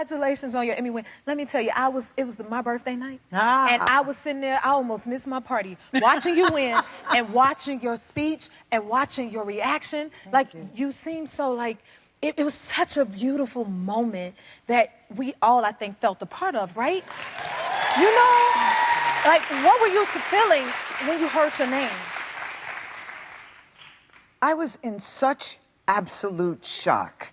congratulations on your Emmy win. Let me tell you, it was my birthday night. And I was sitting there, I almost missed my party, watching you win and watching your speech and watching your reaction. Like, you seem so like, it was such a beautiful moment that we all, I think, felt a part of, right? You know, like, what were you feeling when you heard your name? I was in such absolute shock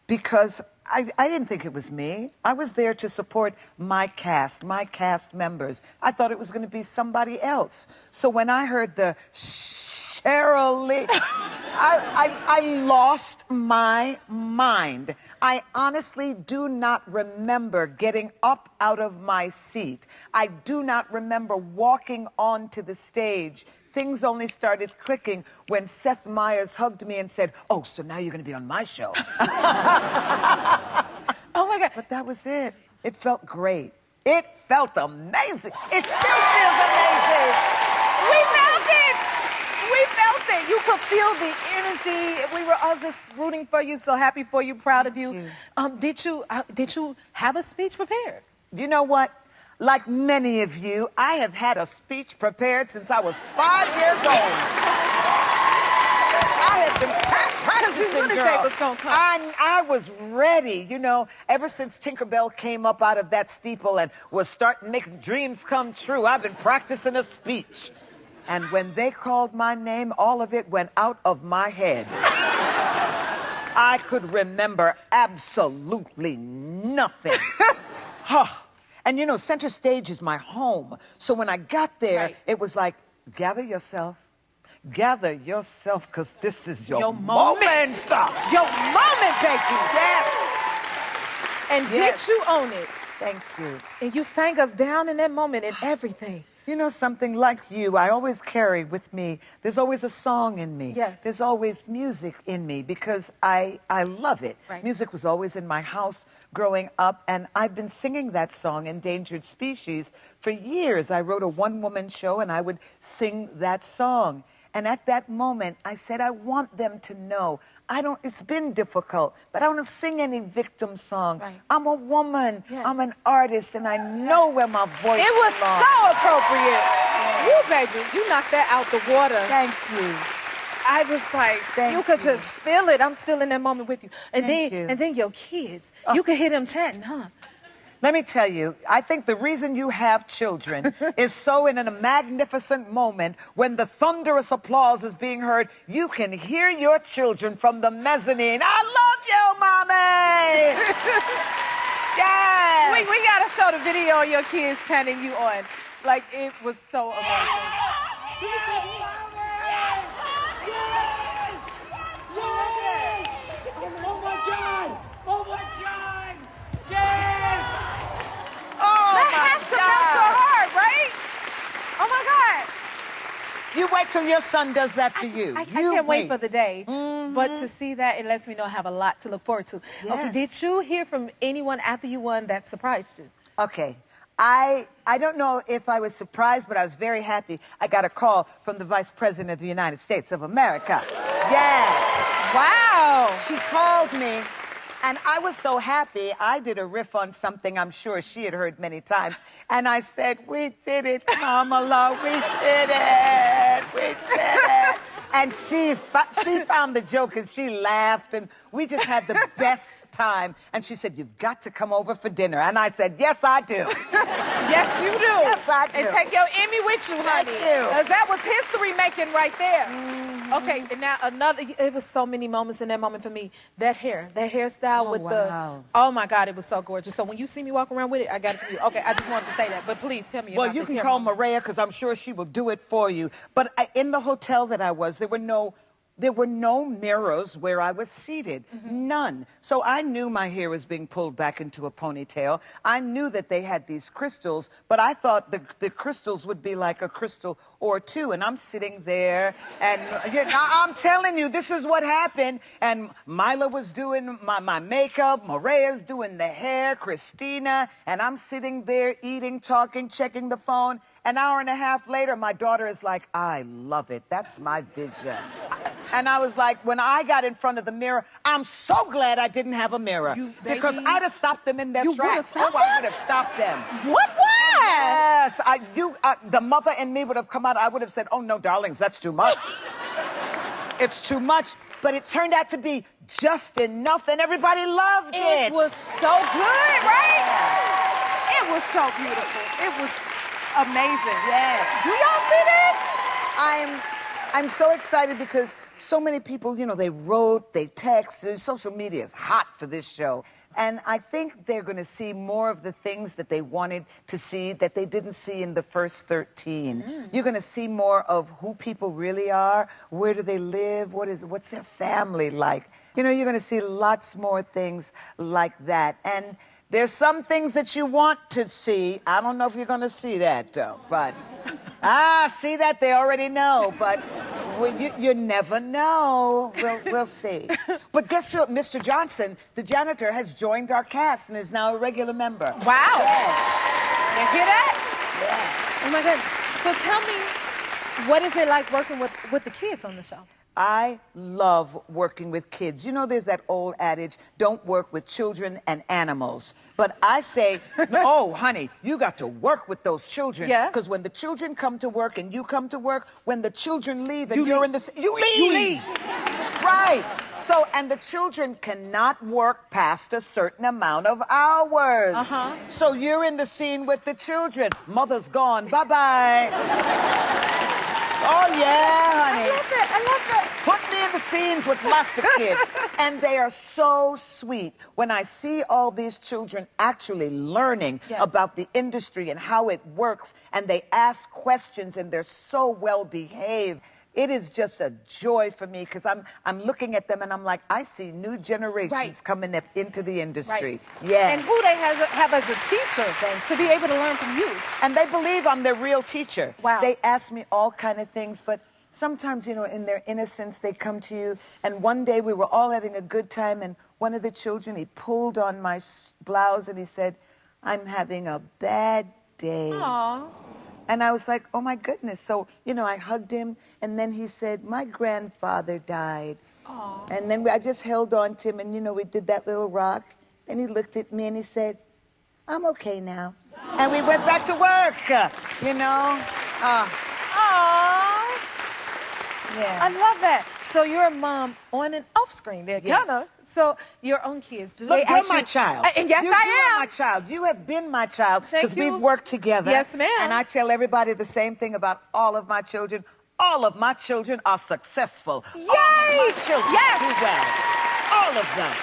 because I didn't think it was me. I was there to support my cast members. I thought it was going to be somebody else. So when I heard the Sheryl Lee, I lost my mind. I honestly do not remember getting up out of my seat. I do not remember walking onto the stage. Things only started clicking when Seth Meyers hugged me and said, "Oh, so now you're going to be on my show." Oh, my God. But that was it. It felt great. It felt amazing. It still feels amazing. We felt it. We felt it. You could feel the energy. We were all just rooting for you, so happy for you, proud of you. Did you have a speech prepared? You know what? Like many of you, I have had a speech prepared since I was 5 years old. I have been practicing, girl. What's gonna come. I was ready, you know, ever since Tinkerbell came up out of that steeple and was starting making dreams come true. I've been practicing a speech. And when they called my name, all of it went out of my head. I could remember absolutely nothing. And you know, center stage is my home. So when I got there, it was like, gather yourself, because this is your moment. Your moment, baby. Yes. And did you own it? Thank you. And you sang us down in that moment and everything. You know something, like you, I always carry with me, there's always a song in me. Yes. There's always music in me because I love it. Right. Music was always in my house growing up, and I've been singing that song, Endangered Species, for years. I wrote a one-woman show, and I would sing that song. And at that moment, I said, I want them to know, it's been difficult, but I don't sing any victim song. Right. I'm a woman, Yes. I'm an artist, and I know where my voice It was belongs. so appropriate. You, baby, you knocked that out the water. Thank you. I was like, you could just feel it. I'm still in that moment with you. And then your kids, you could hear them chatting, huh? Let me tell you, I think the reason you have children is so in a magnificent moment when the thunderous applause is being heard, you can hear your children from the mezzanine. I love you, Mommy! Yes! We gotta show the video of your kids chanting you on. Like, it was so amazing. You wait till your son does that for you. I can't wait for the day. But to see that, it lets me know I have a lot to look forward to. Yes. Okay, did you hear from anyone after you won that surprised you? Okay. I don't know if I was surprised, but I was very happy. I got a call from the Vice President of the United States of America. Yes. Wow. She called me. And I was so happy, I did a riff on something I'm sure she had heard many times. And I said, we did it, Kamala, we did it, we did it. And she found the joke and she laughed and we just had the best time. And she said, you've got to come over for dinner. And I said, yes, I do. Yes, you do. Yes, I do. And take your Emmy with you, honey. Thank you. 'Cause that was history making right there. Okay, and now it was so many moments in that moment for me. That hairstyle with oh my God, it was so gorgeous. So when you see me walk around with it, I got it from you. Okay, I just wanted to say that, but please tell me about this. Well, you can call Maria because I'm sure she will do it for you. But in the hotel that I was, there were no mirrors where I was seated. None. So I knew my hair was being pulled back into a ponytail. I knew that they had these crystals, but I thought the crystals would be like a crystal or two. And I'm sitting there, and I'm telling you, this is what happened. And Mila was doing my makeup, Maria's doing the hair, Christina, and I'm sitting there eating, talking, checking the phone. An hour and a half later, my daughter is like, I love it. That's my vision. And I was like, when I got in front of the mirror, I'm so glad I didn't have a mirror. Because I'd have stopped them in their tracks. I would have stopped them. What? Yes. The mother in me would have come out. I would have said, oh, no, darlings, that's too much. It's too much. But it turned out to be just enough, and everybody loved it. It was so good, right? It was so beautiful. It was amazing. Yes. Do y'all see this? I'm so excited because so many people, you know, they wrote, they texted. Social media is hot for this show. And I think they're going to see more of the things that they wanted to see that they didn't see in the first 13. You're going to see more of who people really are, where do they live, what's their family like. You know, you're going to see lots more things like that. And there's some things that you want to see. I don't know if you're going to see that, though, but... see that? They already know, but you never know. We'll see. But guess what? Mr. Johnson, the janitor, has joined our cast and is now a regular member. Wow. Yes. You hear that? Yeah. Oh, my goodness. So tell me, what is it like working with the kids on the show? I love working with kids. You know, there's that old adage, don't work with children and animals. But I say, oh, honey, you got to work with those children. Yeah. Because when the children come to work and you come to work, when the children leave and you're in the... You leave! You leave. Right. So, and the children cannot work past a certain amount of hours. Uh-huh. So you're in the scene with the children. Mother's gone. Bye-bye. Oh, yeah, honey. I love it. I love it. Put me in the scenes with lots of kids. And they are so sweet. When I see all these children actually learning about the industry and how it works, and they ask questions and they're so well behaved, it is just a joy for me because I'm looking at them and I'm like, I see new generations coming up into the industry. Right. Yes. And who they have as a teacher to be able to learn from you. And they believe I'm their real teacher. Wow. They ask me all kind of things, but sometimes, you know, in their innocence, they come to you. And one day we were all having a good time, and one of the children, he pulled on my blouse and he said, I'm having a bad day. Aww. And I was like, oh, my goodness. So, you know, I hugged him, and then he said, my grandfather died. Aww. And then I just held on to him, and, you know, we did that little rock. Then he looked at me, and he said, I'm okay now. And we went back to work, you know. Aww. Yeah. I love that. So you're a mom on and off screen there, Yes. kind of. So your own kids. Do Look, they you're actually... my child. And yes, you I are am. my child. You have been my child Thank because you. we've worked together. Yes, ma'am. And I tell everybody the same thing about all of my children. All of my children are successful. Yay! All of my children Yes! do well. All of them.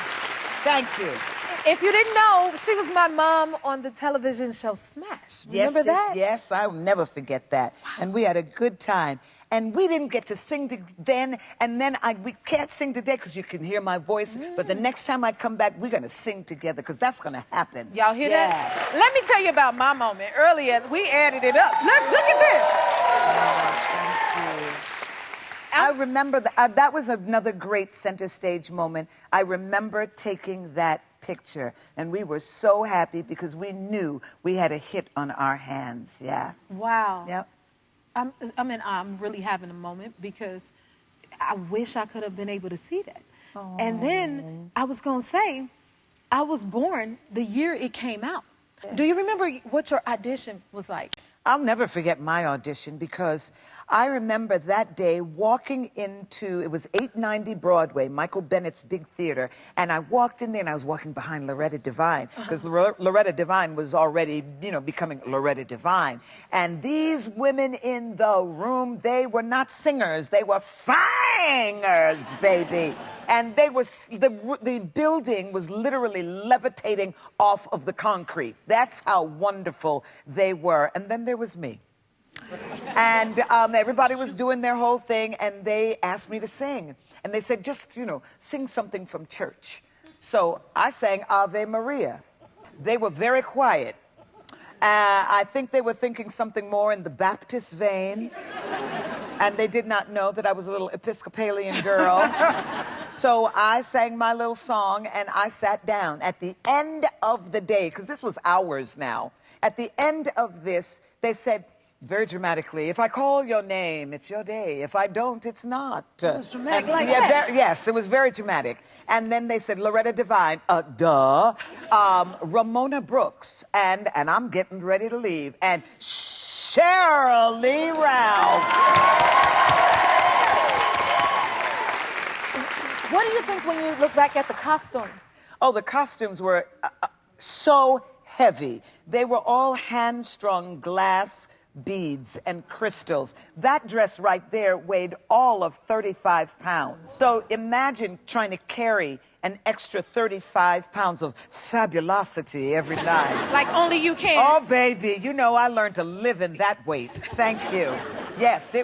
Thank you. If you didn't know, she was my mom on the television show Smash. Remember that? Yes, I'll never forget that. And we had a good time. And we didn't get to sing then, and then we can't sing today because you can hear my voice. But the next time I come back, we're going to sing together because that's going to happen. Y'all hear that? Let me tell you about my moment. Earlier, we added it up. Look at this. Thank you. I remember that was another great center stage moment. I remember taking that picture, and we were so happy because we knew we had a hit on our hands. Yeah. Wow. Yep. I'm really having a moment because I wish I could have been able to see that. And then I was going to say, I was born the year it came out. Yes. Do you remember what your audition was like? I'll never forget my audition because I remember that day walking into, it was 890 Broadway, Michael Bennett's big theater, and I walked in there and I was walking behind Loretta Devine because Loretta Devine was already, you know, becoming Loretta Devine. And these women in the room, they were not singers, they were singers, baby. And they was the building was literally levitating off of the concrete. That's how wonderful they were. And then there was me. And everybody was doing their whole thing, and they asked me to sing. And they said, just, you know, sing something from church. So I sang Ave Maria. They were very quiet. I think they were thinking something more in the Baptist vein. And they did not know that I was a little Episcopalian girl. So I sang my little song, and I sat down. At the end of the day, because this was hours now, at the end of this, they said, very dramatically, if I call your name, it's your day. If I don't, it's not. It was dramatic And- like yeah, that. yes, it was very dramatic. And then they said Loretta Devine, duh. Ramona Brooks, and I'm getting ready to leave. And Sheryl Lee Ralph. What do you think when you look back at the costumes? Oh, the costumes were so heavy. They were all hand-strung glass beads and crystals. That dress right there weighed all of 35 pounds. So imagine trying to carry an extra 35 pounds of fabulosity every night. Like only you can. Oh, baby, you know I learned to live in that weight. Thank you. Yes, they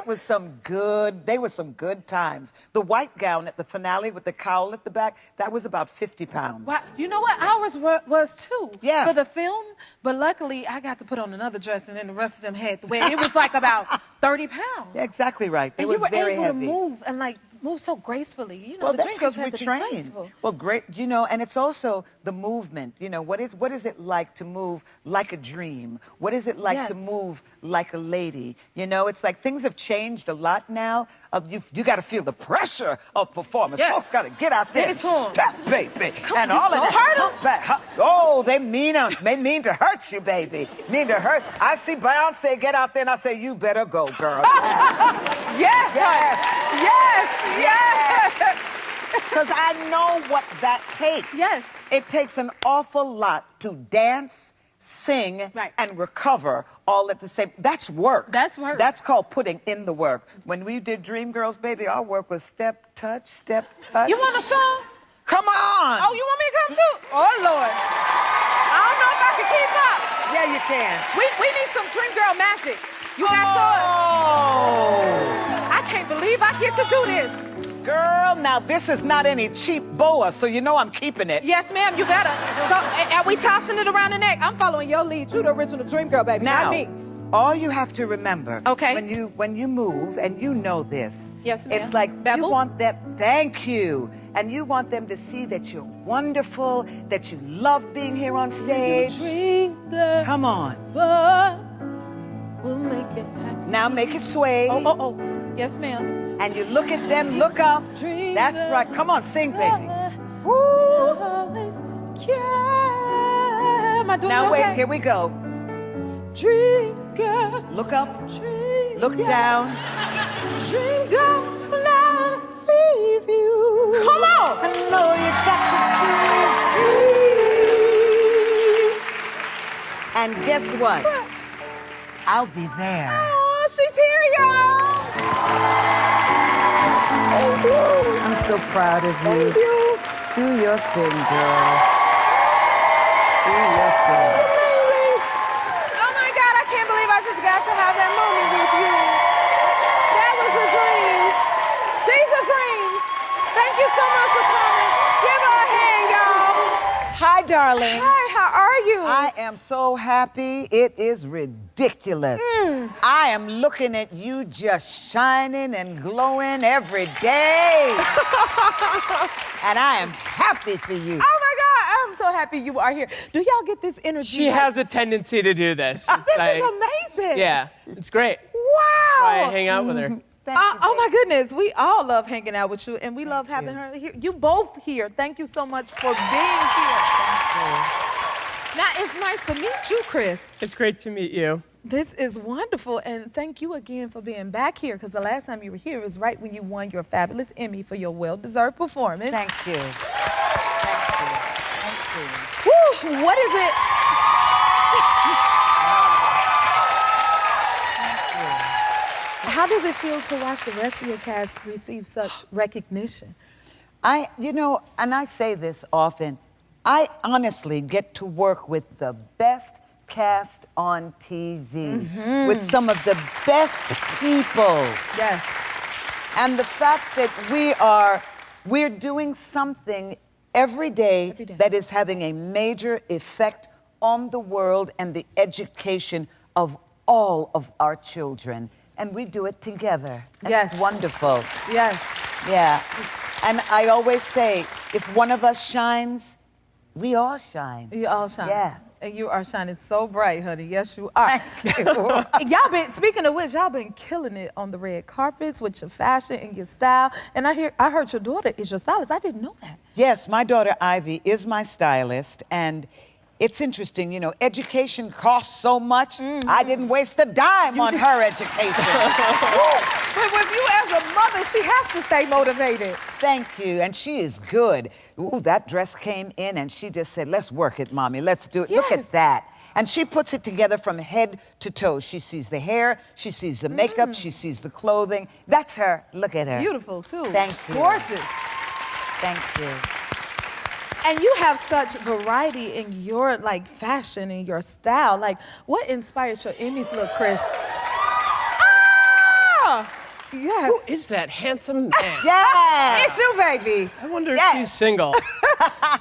were some good times. The white gown at the finale with the cowl at the back, that was about 50 pounds. Wow. You know what? Ours was too. Yeah. For the film, but luckily I got to put on another dress, and then the rest of them had to wear. It was like about 30 pounds. Yeah, exactly right. They And were you were very able heavy. to move and like move so gracefully. You know, Well, the that's Dreamgirls because had we to be trained. graceful. Well, great, you know, and it's also the movement. You know, what is it like to move like a dream? What is it like to Yes. move like a lady? You know, it's like things have changed a lot now. You got to feel the pressure of performance. Yes. Folks got to get out there Give and it to 'em. step, baby, and on, all of don't that. hurt 'em. Hump back, oh, they mean to hurt you, baby. Mean to hurt. I see Beyonce get out there, and I say, you better go, girl. Yes. Yes. Yes. Yes. Because I know what that takes. Yes. It takes an awful lot to dance, sing, Right. and recover all at the same. That's work. That's work. That's called putting in the work. When we did Dreamgirls, baby, our work was step, touch, step, touch. You want a show? Come on! Oh, you want me to come too? Oh, Lord. I don't know if I can keep up. Yeah, you can. We need some Dream Girl magic. You got yours? Oh! I can't believe I get to do this. Girl, now this is not any cheap boa, so you know I'm keeping it. Yes, ma'am, you better. So, are we tossing it around the neck? I'm following your lead. You the original Dream Girl, baby, Now, not me. all you have to remember, Okay. when you move, and you know this, Yes, ma'am. it's like Bevel? you want them. Thank you, and you want them to see that you're wonderful, that you love being here on stage. Dream girl, Come on, we'll make it happen. now make it sway, Oh. Yes, ma'am. and you look at them, look up. Dream That's girl. right. Come on, sing, baby. Woo. Always care. Am I doing Now okay? wait, here we go. Dream girl, Look up, dream look girl. down. Dream girl, will never leave you. Come on. I know you got to dream. And guess what? I'll be there. Oh, she's here, y'all. Thank you. I'm so proud of you. Thank you. Do your thing, girl. Do your thing. Oh my God, I can't believe I just got to have that moment with you. That was a dream. She's a dream. Thank you so much for coming. Give her a hand, y'all. Hi, darling. Hi, how are you? I am so happy. It is ridiculous. I am looking at you just shining and glowing every day. And I am happy for you. Oh my God, I'm so happy you are here. Do y'all get this energy? She has a tendency to do this. This Like, is amazing. Yeah, it's great. Wow. Why I hang out with her. Thank you, Oh my goodness, we all love hanging out with you, and we love having her here. You both here. Thank you so much for being here. Now it's nice to meet you, Chris. It's great to meet you. This is wonderful, and thank you again for being back here, because the last time you were here was right when you won your fabulous Emmy for your well-deserved performance. Thank you. Thank you. Woo, what is it? How does it feel to watch the rest of your cast receive such recognition? You know, and I say this often, I honestly get to work with the best cast on TV, with some of the best people. Yes. And the fact that we're doing something every day Every day. that is having a major effect on the world and the education of all of our children. And we do it together. And Yes. It's wonderful. Yes. Yeah. And I always say, if one of us shines, we all shine. You all shine. Yeah. And you are shining so bright, honey. Yes, you are. Thank you. Y'all been, speaking of which, y'all been killing it on the red carpets with your fashion and your style. And I heard your daughter is your stylist. I didn't know that. Yes, my daughter Ivy is my stylist, and it's interesting, you know, education costs so much. I didn't waste a dime on her education. But with you as a mother, she has to stay motivated. Thank you, and she is good. Ooh, that dress came in, and she just said, let's work it, Mommy, let's do it. Look Yes. at that. And she puts it together from head to toe. She sees the hair, she sees the makeup, she sees the clothing. That's her. Look at her. Beautiful, too. Thank you. Gorgeous. Thank you. And you have such variety in your, like, fashion and your style. Like, what inspired your Emmys look, Chris? Ah! Yes. Who is that handsome man? Yeah. It's you, baby. I wonder if Yes. he's single. He's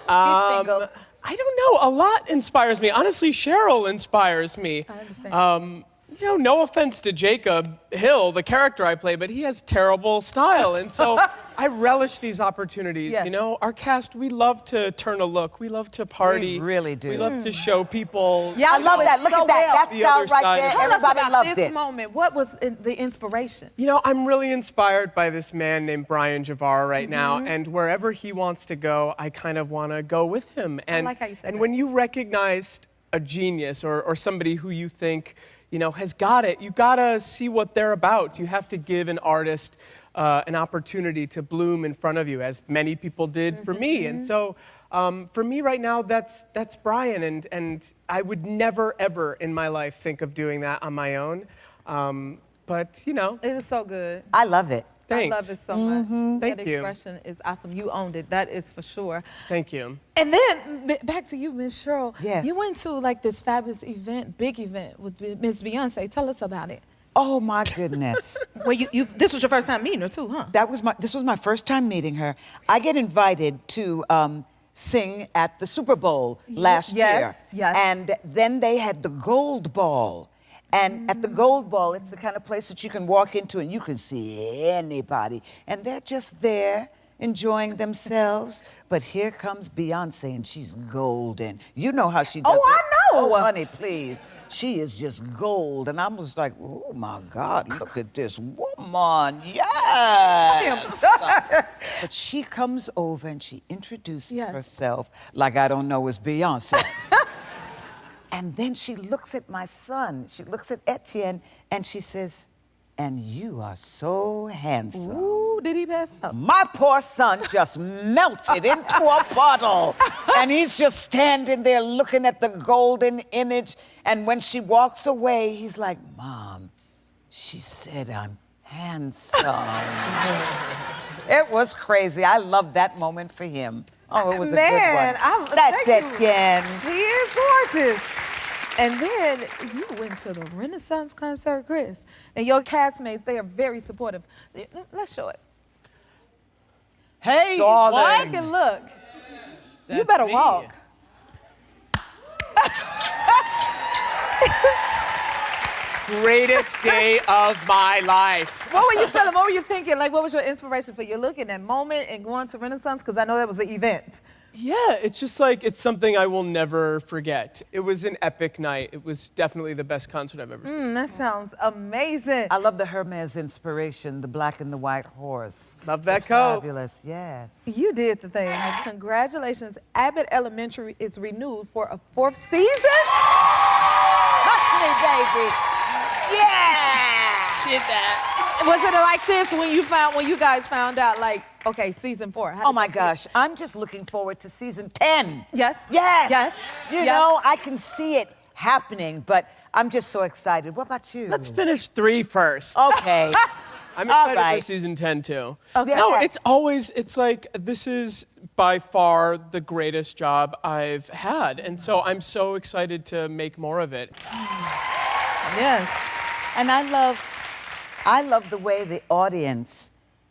single. I don't know. A lot inspires me. Honestly, Cheryl inspires me. I understand. You know, no offense to Jacob Hill, the character I play, but he has terrible style. And so I relish these opportunities. Yes. You know, our cast, we love to turn a look. We love to party. We really do. We love to show people. Yeah, I love that. Look so at that. well. That The style other right side there. of it. Tell us Everybody about loved this it. moment. What was the inspiration? You know, I'm really inspired by this man named Brian Javar right now, and wherever he wants to go, I kind of want to go with him. And, like how you said and that. when you recognized a genius or somebody who you think, you know, has got it, you gotta see what they're about. You have to give an artist an opportunity to bloom in front of you, as many people did for me. And so, for me right now, that's Brian, and I would never ever in my life think of doing that on my own. But you know, It was so good. I love it. thanks. I love it so much. Thank that you. expression is awesome. You owned it. That is for sure. Thank you. And then back to you, Miss Cheryl. Yes. You went to like this fabulous event, big event with Miss Beyonce. Tell us about it. Oh my goodness. Well, this was your first time meeting her too, huh? This was my first time meeting her. I get invited to sing at the Super Bowl last year. Yes. And then they had the Gold Ball. And at the Gold Ball, it's the kind of place that you can walk into and you can see anybody. And they're just there enjoying themselves. But here comes Beyonce, and she's golden. You know how she does it. I know. Oh, honey, please. She is just gold. And I was like, oh, my God, look at this woman. Yes. But she comes over and she introduces Yes. herself like I don't know it's Beyonce. And then she looks at my son. She looks at Etienne, and she says, and you are so handsome. Ooh, did he pass out? My poor son just melted into a puddle. And he's just standing there looking at the golden image. And when she walks away, he's like, Mom, she said I'm handsome. It was crazy. I love that moment for him. Oh, it was a good one. That's thank you. Etienne. He is gorgeous. And then you went to the Renaissance concert, Chris. And your castmates, they are very supportive. Let's show it. Hey, Darling. Take a look. You That's better me. walk. Greatest day of my life. What were you feeling? What were you thinking? Like, what was your inspiration for your look in that moment and going to Renaissance? Because I know that was the event. Yeah, it's just like, it's something I will never forget. It was an epic night. It was definitely the best concert I've ever seen. That sounds amazing. I love the Hermes inspiration, the black and the white horse. Love that It's coat. Fabulous, yes. You did the thing. Congratulations. Abbott Elementary is renewed for a 4th season. Touch me, baby. Yeah! Did that. Was it like this when you guys found out, like, okay, season 4? How Oh did my that feel? gosh, I'm just looking forward to season 10. Yes. Yes. Yes. You Yes. know, I can see it happening, but I'm just so excited. What about you? Let's finish 3 first. Okay. I'm all excited right. for season 10 too. Okay. No, it's like, this is by far the greatest job I've had. And so I'm so excited to make more of it. Yes. And I love the way the audience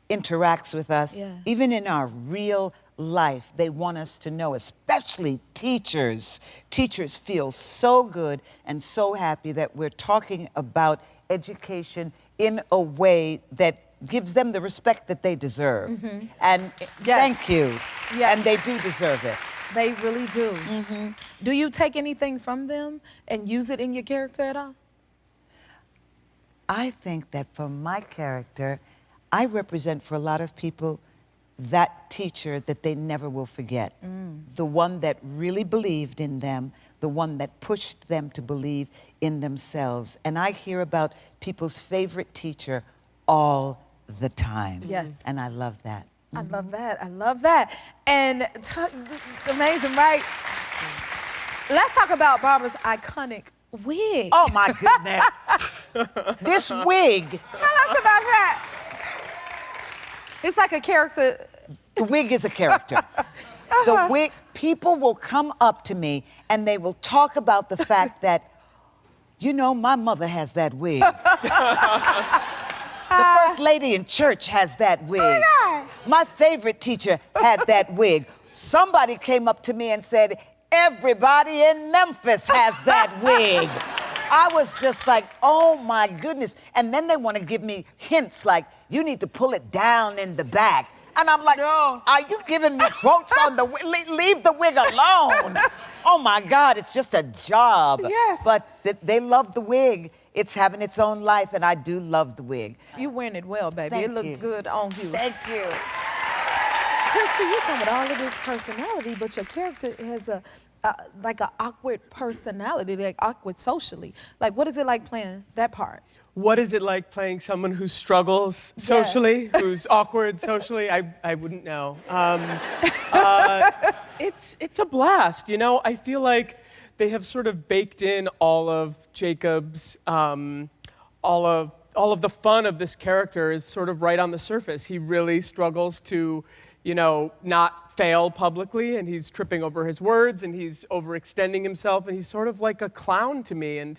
interacts with us. Yeah. Even in our real life, they want us to know, especially teachers. Teachers feel so good and so happy that we're talking about education in a way that gives them the respect that they deserve. And Yes. thank you. Yes. And they do deserve it. They really do. Do you take anything from them and use it in your character at all? I think that for my character, I represent for a lot of people that teacher that they never will forget. The one that really believed in them, the one that pushed them to believe in themselves. And I hear about people's favorite teacher all the time. Yes. And I love that. I love that. I love that. And amazing, right? Let's talk about Barbara's iconic wig. Oh my goodness. This wig. Tell us about that. It's like a character. The wig is a character. The wig, people will come up to me and they will talk about the fact that, you know, my mother has that wig. The first lady in church has that wig. Oh my God. My favorite teacher had that wig. Somebody came up to me and said, everybody in Memphis has that wig. I was just like, oh my goodness. And then they want to give me hints like, you need to pull it down in the back. And I'm like, No. Are you giving me quotes on the wig? Leave the wig alone. Oh my God, it's just a job. Yes. But they love the wig. It's having its own life, and I do love the wig. You're wearing it well, baby. Thank it looks you. good on you. Thank you. Christy, you come with all of this personality, but your character has like an awkward personality, like awkward socially. Like, what is it like playing that part? What is it like playing someone who struggles socially, who's awkward socially? I wouldn't know. It's a blast, you know? I feel like they have sort of baked in all of Jacob's, all of the fun of this character is sort of right on the surface. He really struggles to, you know, not fail publicly, and he's tripping over his words, and he's overextending himself, and he's sort of like a clown to me.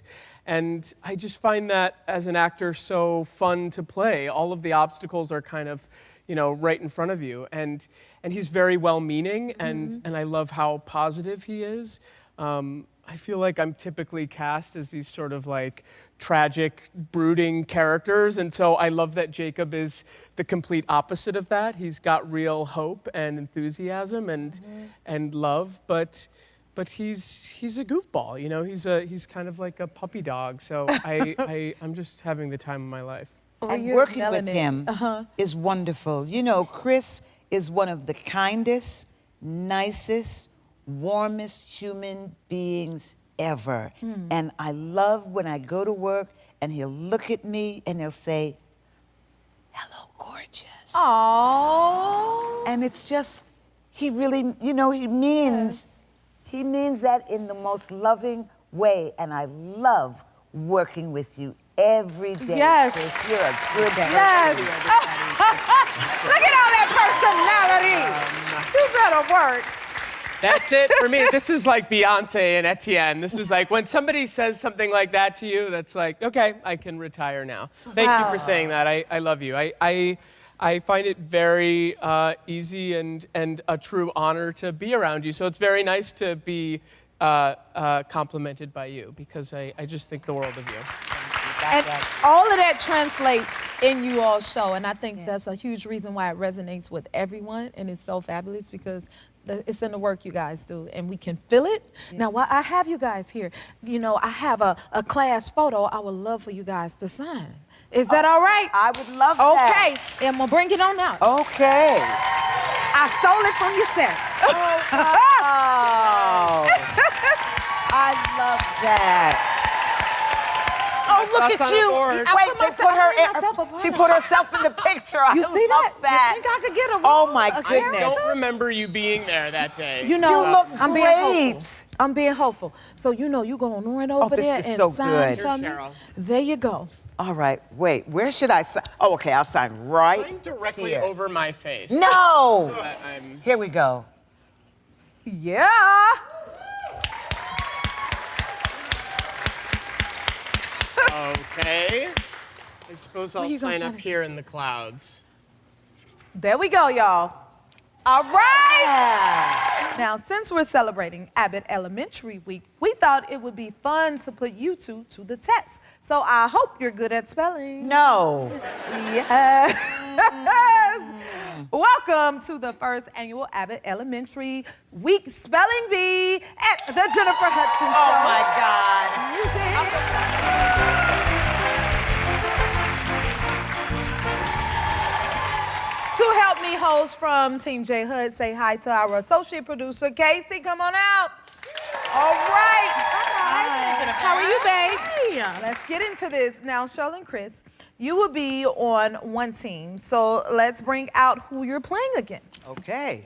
And I just find that as an actor so fun to play. All of the obstacles are kind of, you know, right in front of you. And he's very well-meaning, and I love how positive he is. I feel like I'm typically cast as these sort of like tragic, brooding characters, and so I love that Jacob is the complete opposite of that. He's got real hope and enthusiasm and love, but he's a goofball, you know. He's kind of like a puppy dog. So I'm just having the time of my life. And working with him is wonderful. You know, Chris is one of the kindest, nicest, warmest human beings ever. And I love when I go to work and he'll look at me and he'll say, hello, gorgeous. Aww. And it's just, he really, you know, he means that in the most loving way. And I love working with you every day. Yes. Chris. You're a good person. Yes. Look at all that personality. You better work. That's it for me. This is like Beyonce and Etienne. This is like when somebody says something like that to you, that's like, okay, I can retire now. Thank you for saying that. I love you. I find it very easy and a true honor to be around you. So it's very nice to be complimented by you, because I just think the world of you. And all of that translates in you all's show, and I think that's a huge reason why it resonates with everyone, and it's so fabulous because it's in the work you guys do, and we can feel it. Now, while I have you guys here, you know, I have a class photo I would love for you guys to sign. Is that all right? I would love that. Okay, and I'm gonna bring it on out. Okay. I stole it from your set. Oh, I love that. Oh, look That's at on a you. board. She put herself in the picture. You see love that? You think I could get a Oh, my a goodness. character? I don't remember you being there that day. You know, You look I'm being great. hopeful. I'm being hopeful. So you know, you gonna run over this there is and so sign good. for me. Here, Sheryl. There you go. All right, wait, where should I sign? Oh, okay, I'll sign right Sign directly here. over my face. No! But I'm... Here we go. Yeah. Okay. I suppose I'll you gonna sign up sign it? here in the clouds. There we go, y'all. All right. Now, since we're celebrating Abbott Elementary Week, we thought it would be fun to put you two to the test. So I hope you're good at spelling. No. Yes. Welcome welcome to the first annual Abbott Elementary Week Spelling Bee at the Jennifer Hudson Show. Oh my God. To help me, hosts from Team J Hood, say hi to our associate producer, Casey. Come on out. All right. Hi. How are you, babe? Hi. Let's get into this. Now, Sheryl and Chris, you will be on one team. So let's bring out who you're playing against. Okay.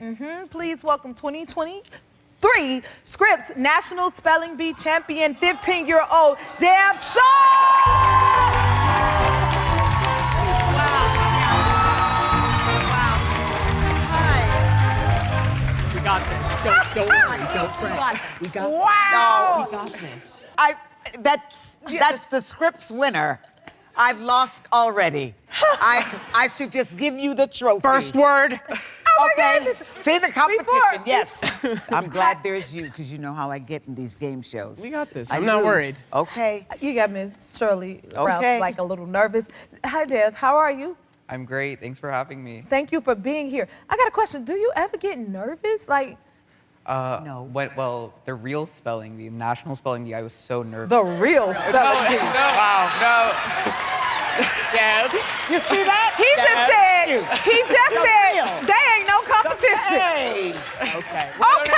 Please welcome 2023 Scripps National Spelling Bee Champion, 15-year-old Dev Shaw. We got this. Don't worry. Don't fret. We got this. Wow. We got this. That's the Scripps winner. I've lost already. I should just give you the trophy. First word. Okay. See the competition. Before- Yes. I'm glad there's you because you know how I get in these game shows. We got this. I I'm not lose. worried. Okay. You got Miss Shirley Ralph, Okay. like a little nervous. Hi, Dev. How are you? I'm great. Thanks for having me. Thank you for being here. I got a question. Do you ever get nervous? Like, No. Well, the real spelling bee, national spelling bee, I was so nervous. the real spelling bee? Wow. No. Deb. You see that? He just said, there ain't no competition. Hey. Okay. Okay.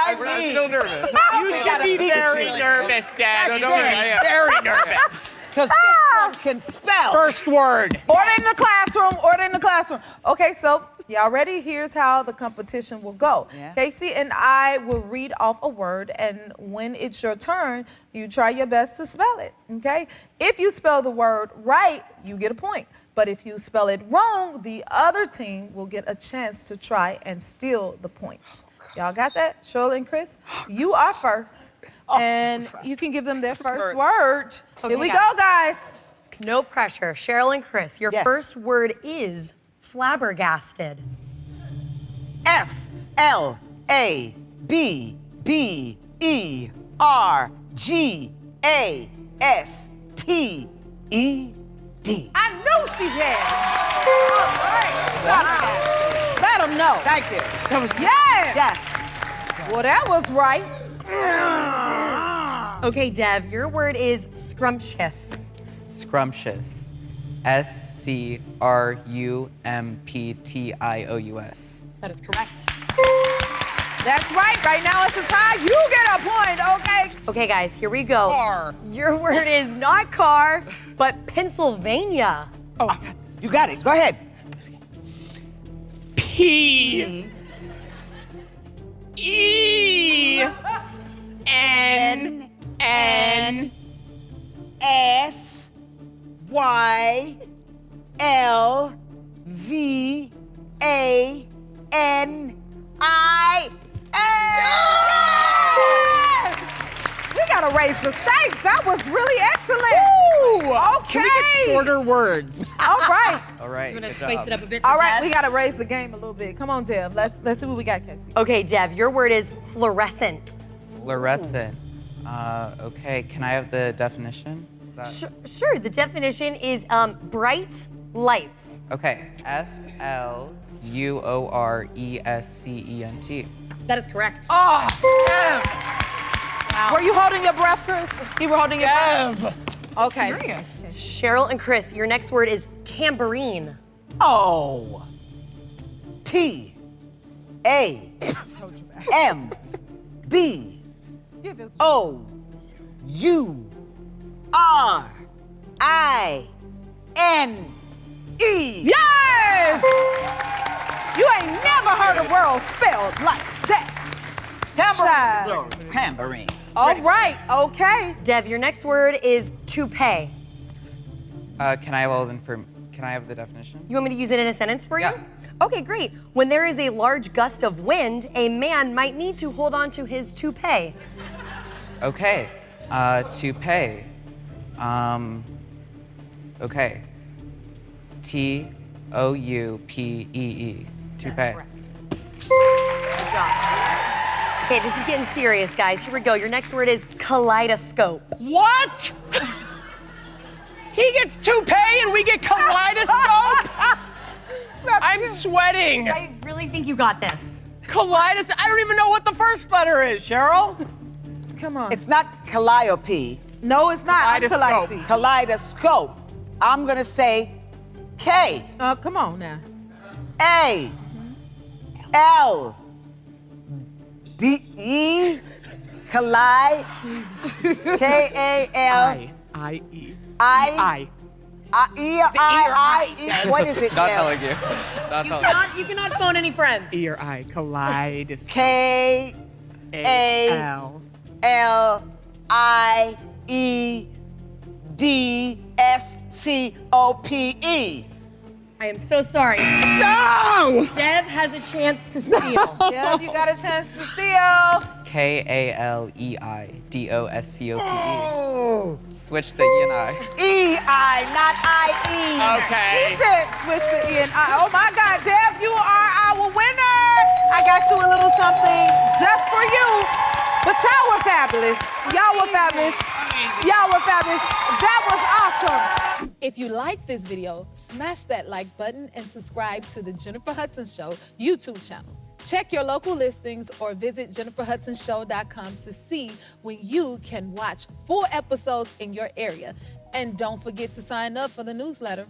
I'm still nervous. You should be very nervous, Dad. That's No, it. I am very nervous. Because this one can spell. First word. Order in the classroom, order in the classroom. Okay, so y'all ready? Here's how the competition will go. Yeah. Casey and I will read off a word, and when it's your turn, you try your best to spell it, okay? If you spell the word right, you get a point. But if you spell it wrong, the other team will get a chance to try and steal the points. Y'all got that? Shirley and Chris, you are first. And you can give them their first word. Here we go, guys. No pressure. Sheryl and Chris, your Yeah. first word is flabbergasted. Flabbergasted. I knew she had it. Let them know. Thank you. That was Yeah. Yes. Well, that was right. Okay, Dev, your word is scrumptious. Scrumptious. SCRUMPTIOUS. That is correct. That's right. Right now it's a tie. You get a point, okay? Okay, guys, here we go. Car. Your word is not car, but Pennsylvania. Oh, I got this. You got it. Go ahead. P. E. N. N. S Y L V A N I S. We gotta raise the stakes. That was really excellent. Okay. Can we get shorter words? All right. All right. You want to good spice job. it up a bit for All right, Dev? we gotta raise the game a little bit. Come on, Dev. Let's see what we got, Casey. Okay, Dev, your word is fluorescent. Fluorescent. Okay, can I have the definition? Is that- Sure, the definition is bright lights. Okay, FLUORESCENT. That is correct. Were you holding your breath, Chris? You were holding your breath? Okay. Sheryl and Chris, your next word is tambourine. O T A M B O U R I N E. Yes! You ain't never heard a word spelled like that. Child. Tambourine. All right, okay. Dev, your next word is toupee. Can I have the definition? You want me to use it in a sentence for you? Yeah. Okay, great. When there is a large gust of wind, a man might need to hold on to his toupee. Okay, toupee. Okay. TOUPEE. Toupee. Correct. Good job. Okay, this is getting serious, guys. Here we go. Your next word is kaleidoscope. What? He gets toupee and we get kaleidoscope? I'm sweating. I really think you got this. Kaleidos. I don't even know what the first letter is, Cheryl. Come on. It's not calliope. No, it's not. I'm Kaleidoscope. Calliope. Kaleidoscope. I'm gonna say K. Come on now. A. L. D. E. Kali. K-A-L. I-E. I. E-I-I-E. What is it? Not now? telling you. Not telling you. You cannot phone any friends. E or I. Kaleidoscope. K. A-L. L-I-E-D-S-C-O-P-E. I am so sorry. No! Dev has a chance to steal. Yeah, you got a chance to steal. Kaleidoscope. Oh. Switch the E and I. E-I, not I-E. Okay. He said switch the E and I. Oh my God, Dev, you are our winner. I got you a little something just for you. But y'all were fabulous. Y'all were fabulous. Y'all were fabulous. That was awesome. If you like this video, smash that like button and subscribe to the Jennifer Hudson Show YouTube channel. Check your local listings or visit jenniferhudsonshow.com to see when you can watch full episodes in your area. And don't forget to sign up for the newsletter.